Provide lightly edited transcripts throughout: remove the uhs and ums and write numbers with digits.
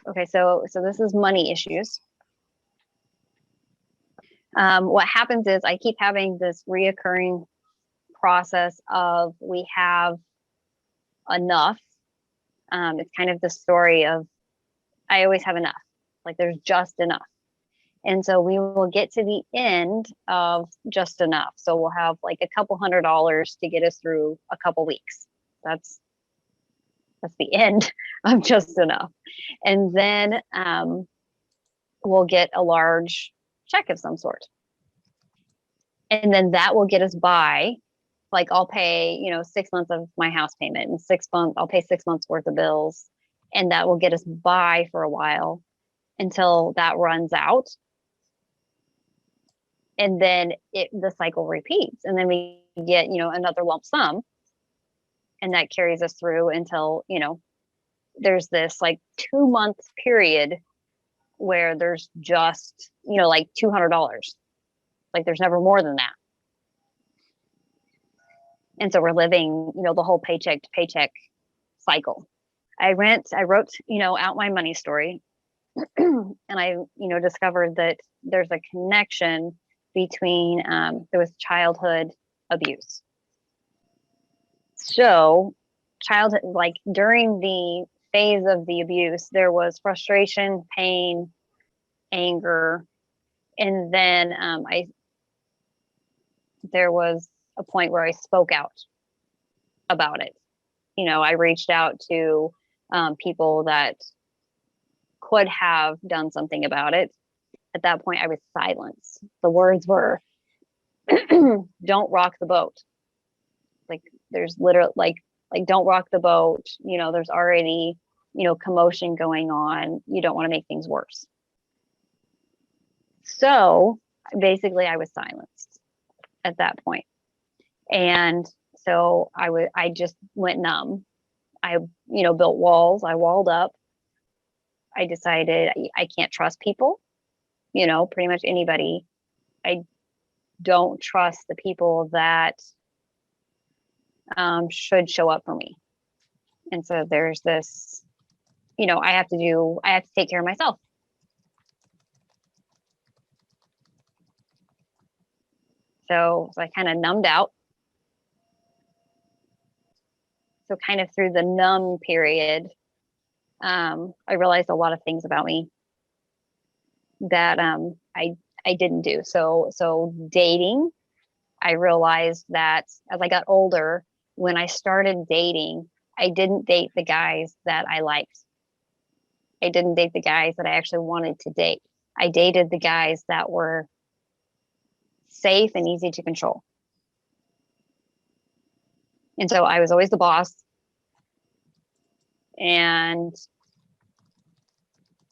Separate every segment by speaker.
Speaker 1: Okay, so this is money issues. What happens is I keep having this reoccurring process of we have enough. It's kind of the story of I always have enough, like there's just enough. And so we will get to the end of just enough. So we'll have like a couple $100s to get us through a couple weeks. That's the end of just enough. And then we'll get a large check of some sort. And then that will get us by. Like I'll pay, 6 months of my house payment, and 6 months, I'll pay 6 months worth of bills. And that will get us by for a while until that runs out. And then the cycle repeats. And then we get, another lump sum. And that carries us through until, there's this like 2-month period where there's just, like $200. Like there's never more than that. And so we're living, the whole paycheck to paycheck cycle. I wrote, out my money story. And I, discovered that there's a connection between, there was childhood abuse. So childhood, like during the phase of the abuse, there was frustration, pain, anger. And then there was a point where I spoke out about it. I reached out to people that could have done something about it. At that point, I was silenced. The words were, don't rock the boat. Like there's literally like don't rock the boat. There's already, commotion going on. You don't want to make things worse. So basically I was silenced at that point. And so I just went numb. I, built walls. I walled up. I decided I can't trust people, pretty much anybody. I don't trust the people that should show up for me. And so there's this, I have to take care of myself. So I kind of numbed out. So kind of through the numb period, I realized a lot of things about me that I didn't do. So dating, I realized that as I got older, when I started dating, I didn't date the guys that I liked. I didn't date the guys that I actually wanted to date. I dated the guys that were safe and easy to control. And so I was always the boss. And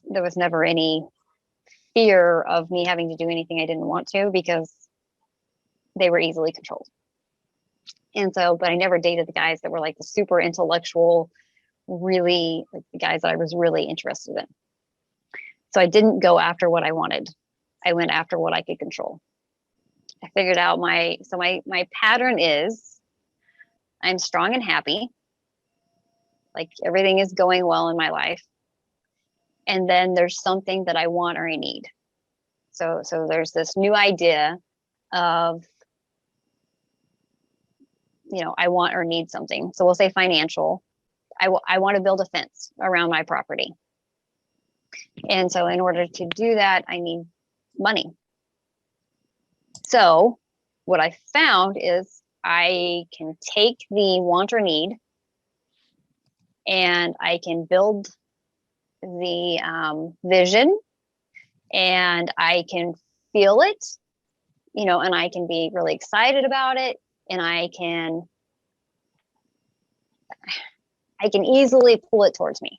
Speaker 1: there was never any fear of me having to do anything I didn't want to because they were easily controlled. And so, but I never dated the guys that were like the super intellectual, really like the guys that I was really interested in. So I didn't go after what I wanted. I went after what I could control. I figured out my pattern is I'm strong and happy. Like everything is going well in my life. And then there's something that I want or I need. So there's this new idea of, I want or need something. So we'll say financial. I want to build a fence around my property. And so in order to do that, I need money. So what I found is I can take the want or need and I can build the vision and I can feel it, and I can be really excited about it. And I can easily pull it towards me.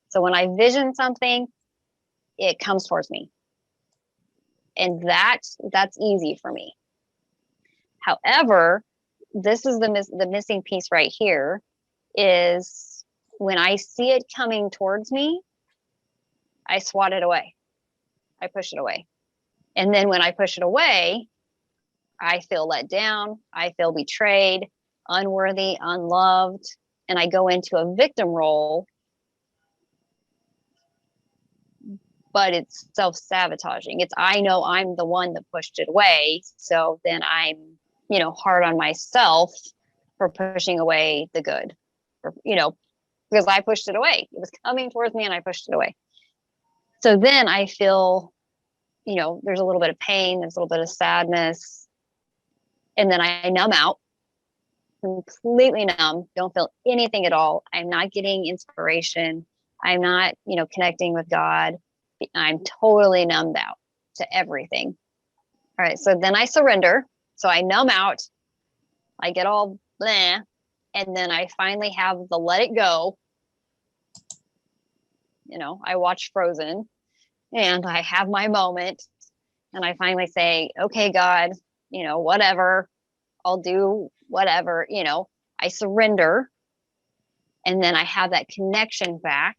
Speaker 1: So when I vision something, it comes towards me. And that's easy for me. However, this is the missing piece right here is when I see it coming towards me, I swat it away. I push it away. And then when I push it away, I feel let down. I feel betrayed, unworthy, unloved. And I go into a victim role but it's self-sabotaging. It's, I know I'm the one that pushed it away. So then I'm, hard on myself for pushing away the good, or, because I pushed it away. It was coming towards me and I pushed it away. So then I feel, there's a little bit of pain, there's a little bit of sadness. And then I numb out, completely numb, don't feel anything at all. I'm not getting inspiration. I'm not, connecting with God. I'm totally numbed out to everything. All right. So then I surrender. So I numb out. I get all bleh. And then I finally have the let it go. I watch Frozen and I have my moment. And I finally say, okay, God, whatever, I'll do whatever, I surrender. And then I have that connection back.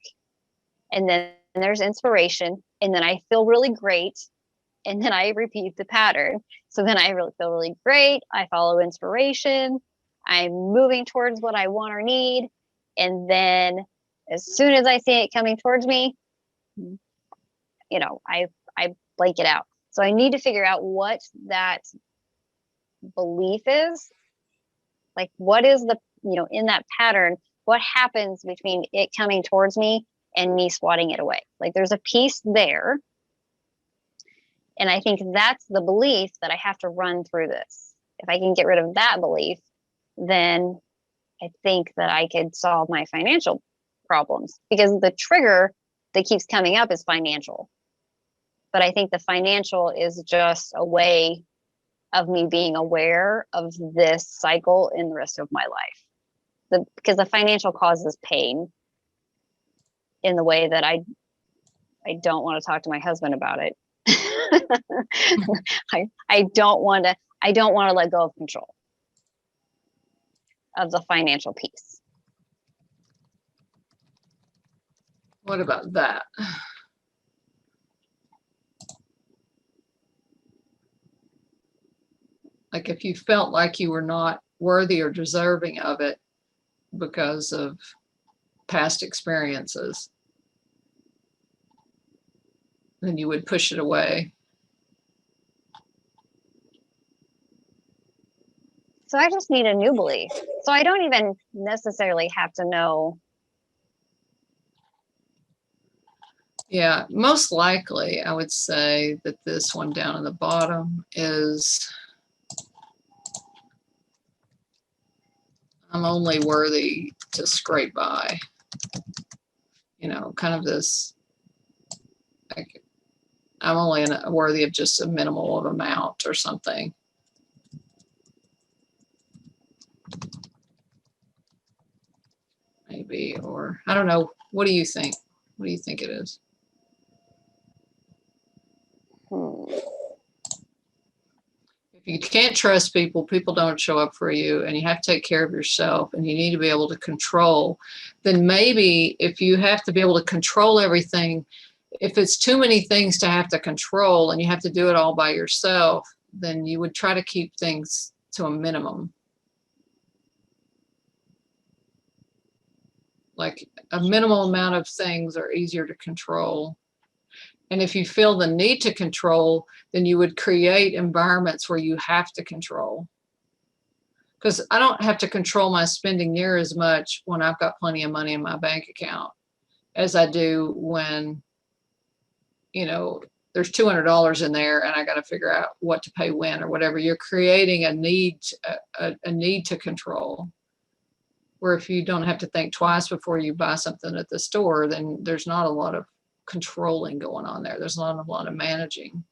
Speaker 1: And then there's inspiration. And then I feel really great. And then I repeat the pattern. So then I really feel really great. I follow inspiration. I'm moving towards what I want or need. And then as soon as I see it coming towards me, I blank it out. So I need to figure out what that belief is. Like, what is the, in that pattern, what happens between it coming towards me and me swatting it away? Like, there's a piece there. And I think that's the belief that I have to run through this. If I can get rid of that belief, then I think that I could solve my financial problems, because the trigger that keeps coming up is financial. But I think the financial is just a way of me being aware of this cycle in the rest of my life. Because the financial causes pain in the way that I don't want to talk to my husband about it. I don't want to let go of control of the financial piece.
Speaker 2: What about that? Like, if you felt like you were not worthy or deserving of it because of past experiences, then you would push it away.
Speaker 1: So I just need a new belief. So I don't even necessarily have to know.
Speaker 2: Yeah, most likely I would say that this one down in the bottom is, I'm only worthy to scrape by. Kind of this, like, I'm only worthy of just a minimal of amount or something. Maybe, or I don't know. What do you think? What do you think it is? If you can't trust people, people don't show up for you, and you have to take care of yourself, and you need to be able to control, then maybe if you have to be able to control everything, if it's too many things to have to control and you have to do it all by yourself, then you would try to keep things to a minimum. Like, a minimal amount of things are easier to control. And if you feel the need to control, then you would create environments where you have to control. Because I don't have to control my spending near as much when I've got plenty of money in my bank account as I do when, there's $200 in there and I got to figure out what to pay when or whatever. You're creating a need to control. Where if you don't have to think twice before you buy something at the store, then there's not a lot of controlling going on there. There's not a lot of managing.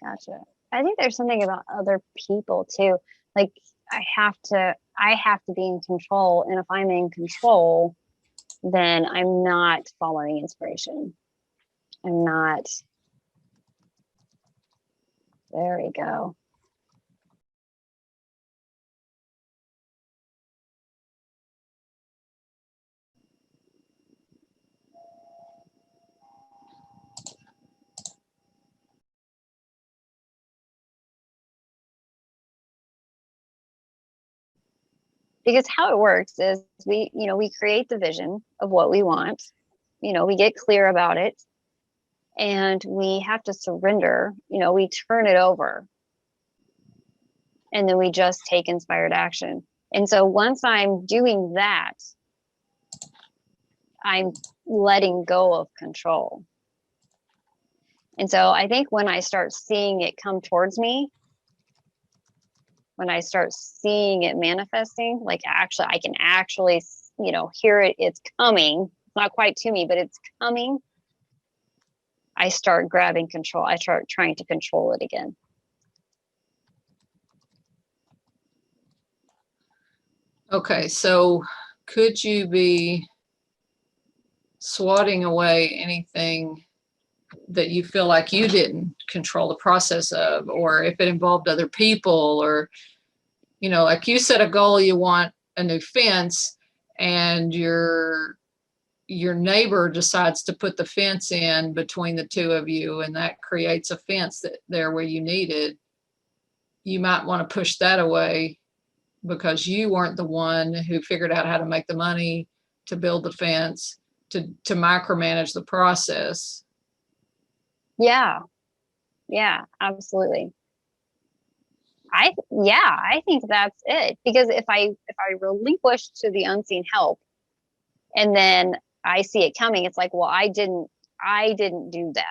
Speaker 1: Gotcha. I think there's something about other people too. Like, I have to be in control. And if I'm in control, then I'm not following inspiration. I'm not. There we go. Because how it works is we create the vision of what we want. We get clear about it. and we have to surrender, we turn it over, and then we just take inspired action. And so once I'm doing that, I'm letting go of control. And so I think when I start seeing it come towards me, when I start seeing it manifesting, like actually, I can actually, hear it, it's coming. It's not quite to me, but it's coming. I start grabbing control. I start trying to control it again.
Speaker 2: Okay, so could you be swatting away anything that you feel like you didn't control the process of, or if it involved other people, or, like you set a goal, you want a new fence, and your neighbor decides to put the fence in between the two of you, and that creates a fence there where you need it. You might want to push that away because you weren't the one who figured out how to make the money to build the fence, to micromanage the process.
Speaker 1: Yeah, absolutely. I think that's it, because if I relinquish to the unseen help, and then I see it coming, it's like, well, I didn't do that.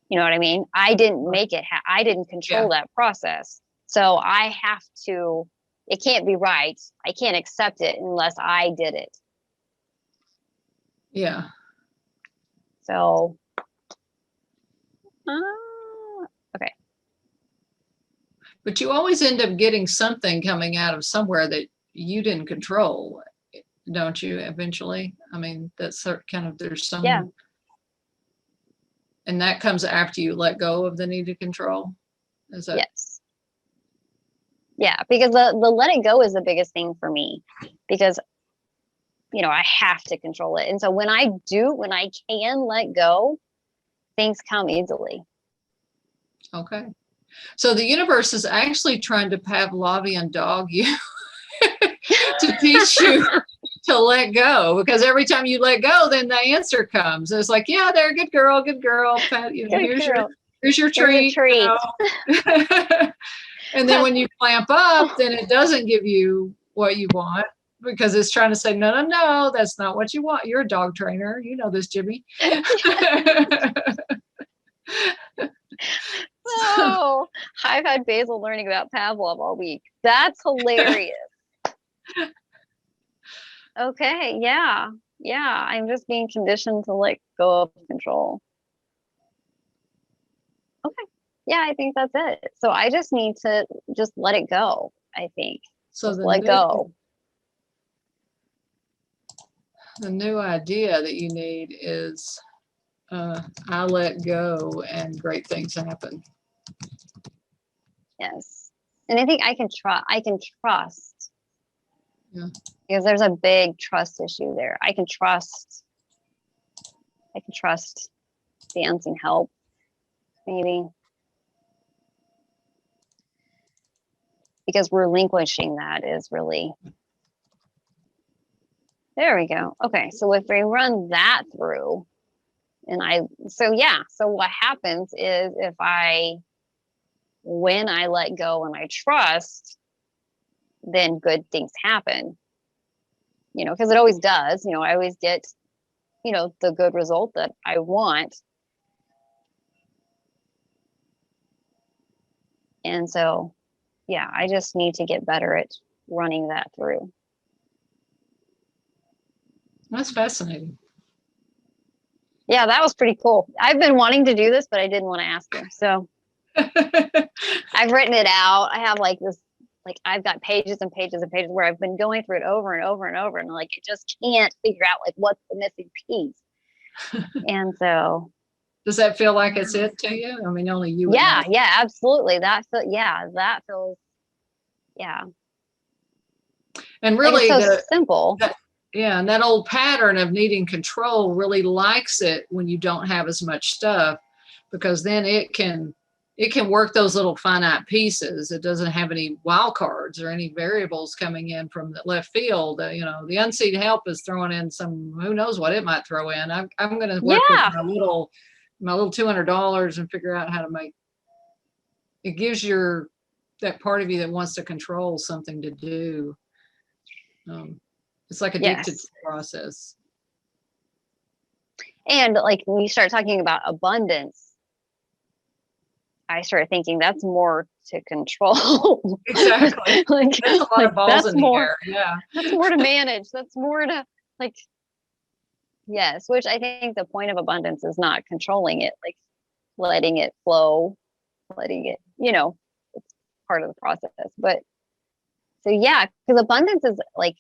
Speaker 1: You know what I mean? I didn't make it. I didn't control that process. So I have to, it can't be right. I can't accept it unless I did it.
Speaker 2: Yeah.
Speaker 1: So, okay.
Speaker 2: But you always end up getting something coming out of somewhere that you didn't control, don't you, eventually? I mean, that's kind of, there's some.
Speaker 1: Yeah.
Speaker 2: And that comes after you let go of the need to control? Is that?
Speaker 1: Yes. Yeah, because the let it go is the biggest thing for me, because, I have to control it. And so when I can let go, things come easily.
Speaker 2: Okay. So the universe is actually trying to Pavlovian dog you to teach you to let go, because every time you let go, then the answer comes. It's like, yeah, there, good girl, Pat, here's your treat. And then when you clamp up, then it doesn't give you what you want, because it's trying to say, no, that's not what you want. You're a dog trainer. You know this, Jimi.
Speaker 1: Oh, I've had Basil learning about Pavlov all week. That's hilarious. Okay, yeah. I'm just being conditioned to let go of control. Okay. Yeah, I think that's it. So I just need to just let it go, I think.
Speaker 2: So
Speaker 1: let go.
Speaker 2: The new idea that you need is, I let go and great things happen.
Speaker 1: Yes. And I think I can trust.
Speaker 2: Yeah.
Speaker 1: Because there's a big trust issue there. I can trust the unseen help, maybe. Because relinquishing that is really, there we go. Okay, so if we run that through, so what happens is when I let go and I trust, then good things happen, because it always does. I always get, the good result that I want. And so, I just need to get better at running that through.
Speaker 2: That's fascinating.
Speaker 1: Yeah, that was pretty cool. I've been wanting to do this, but I didn't want to ask you. So I've written it out. I have I've got pages and pages and pages where I've been going through it over and over and over. And I just can't figure out what's the missing piece. And so.
Speaker 2: Does that feel like it's it to you? I mean, only you.
Speaker 1: Yeah, absolutely. that feels, yeah.
Speaker 2: And really,
Speaker 1: it's so simple.
Speaker 2: And that old pattern of needing control really likes it when you don't have as much stuff, because then it can it can work those little finite pieces. It doesn't have any wild cards or any variables coming in from the left field. You know, the unseen help is throwing in some, who knows what it might throw in. I'm going to work with my little $200 and figure out how to make, it gives that part of you that wants to control something to do. It's like addicted to the process.
Speaker 1: And like when you start talking about abundance, I started thinking that's more to control.
Speaker 2: Exactly.
Speaker 1: Like,
Speaker 2: that's a lot of balls in the air. Yeah.
Speaker 1: That's more to manage. That's more to like, yes, which I think the point of abundance is not controlling it, like letting it flow, letting it, you know, it's part of the process. But so yeah, because abundance is like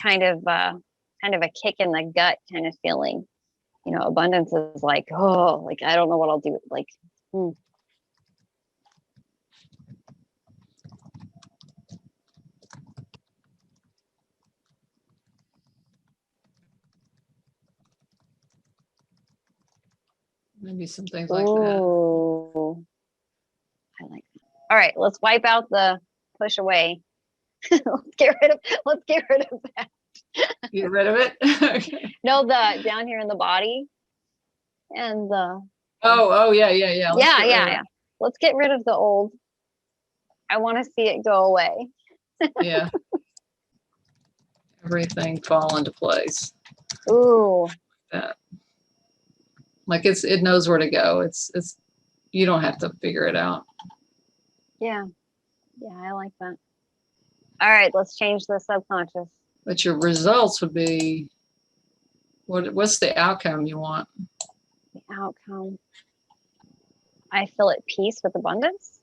Speaker 1: kind of a kick in the gut kind of feeling. You know, abundance is like, oh, like I don't know what I'll do. Like,
Speaker 2: maybe some things like that.
Speaker 1: I like that. All right, let's wipe out the push away. let's get rid of that.
Speaker 2: Get rid of it. Okay.
Speaker 1: No, the down here in the body and the
Speaker 2: yeah.
Speaker 1: Yeah. Let's get rid of the old. I want to see it go away.
Speaker 2: Yeah. Everything fall into place.
Speaker 1: Ooh.
Speaker 2: Like it knows where to go. It's you don't have to figure it out.
Speaker 1: Yeah. Yeah, I like that. All right, let's change the subconscious.
Speaker 2: But your results would be what's the outcome you want?
Speaker 1: The outcome. I feel at peace with abundance.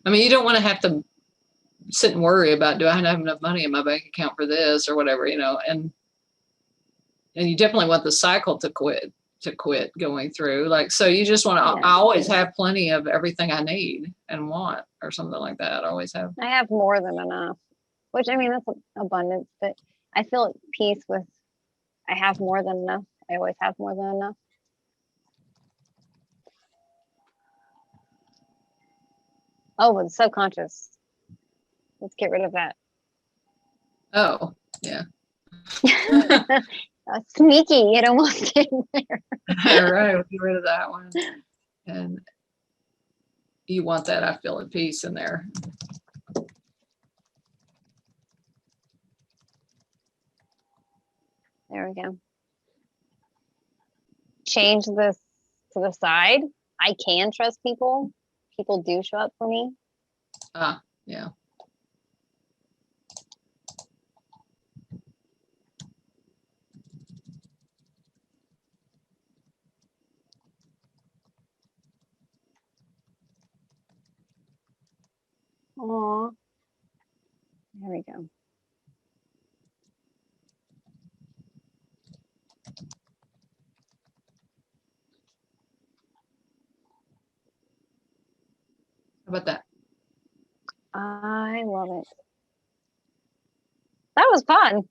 Speaker 2: I mean, you don't want to have to sit and worry about, do I have enough money in my bank account for this or whatever, you know, and you definitely want the cycle to quit going through. Like, so you just want to, I always have plenty of everything I need and want or something like that. I always have.
Speaker 1: I have more than enough, which I mean, that's abundance, but I feel at peace with, I have more than enough. I always have more than enough. Oh, with subconscious. Let's get rid of that.
Speaker 2: Oh, yeah.
Speaker 1: Sneaky, it almost in there.
Speaker 2: All right, we'll get rid of that one. And you want that, I feel at peace in there.
Speaker 1: There we go. Change this to the side. I can trust people. People do show up for me.
Speaker 2: Yeah.
Speaker 1: Aw. There we go.
Speaker 2: How about that?
Speaker 1: I love it. That was fun.